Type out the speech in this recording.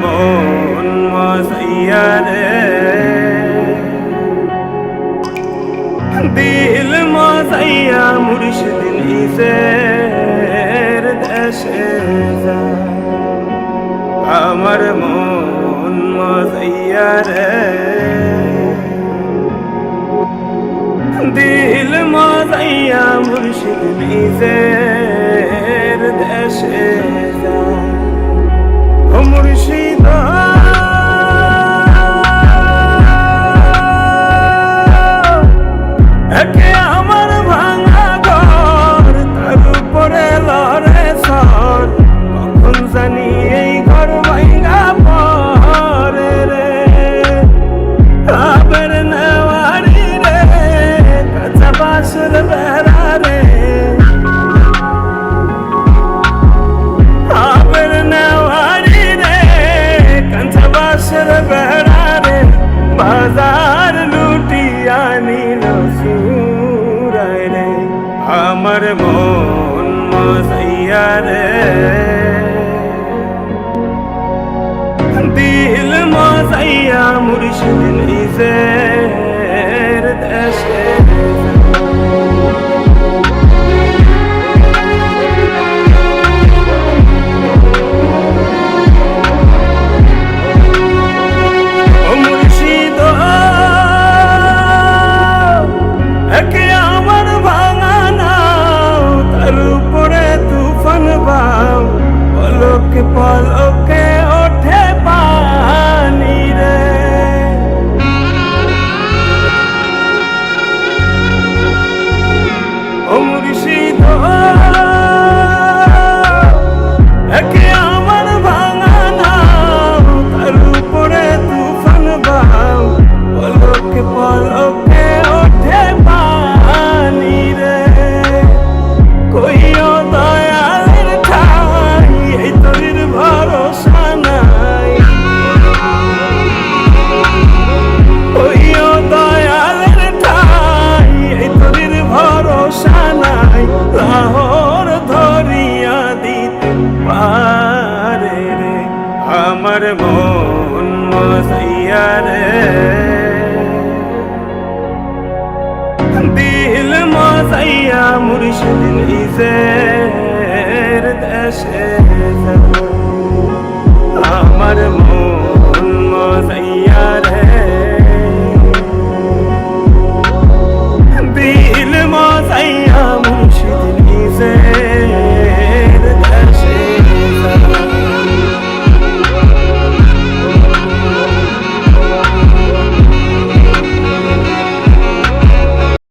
মন মজাইয়া রে, দিল মজাইয়া মুর্শিদ নিজের দেশে যায়। আমার মন মজাইয়া রে, দিল মজাইয়া মুর্শিদ নিজের দেশে যায়। ও মুর্শিদ একে আমার ভাঙা ঘর, তার উপরে লড়ে সর, কখন জানি এই ঘর ভাঙা পরে রে। আবার নেওয়ারি রে, কাঁচা বাঁশের বেড়া রে, আবার নেওয়ারি রে, কাঁচা বাঁশের বেড়া রে, বাজার লুটিয়া নিল সুরায় রে। আমার মন মজাইয়া রে, দিল মজাইয়া মুর্শিদ নিজের দেশে। ও মুর্শিদ একে আমার ভাঙা নাও, তার উপরে তুফান বাও, পলকে পলকে ওঠে পানি রে। ও মুর্শিদ একে আমার ভাঙা নাও, তার উপরে তুফান বাও, পলকে পলকে ওঠে পানি রে। কইও দয়ালের ঠাই, এই তোর ভরসা নাই। কইও দয়ালের ঠাই, এই তোর ভরসা নাই। লাহোর ধরিয়া দিতে পারে রে। আমার মন মজাইয়া রে, দিল মজাইয়া মুর্শিদ নিজের দেশে।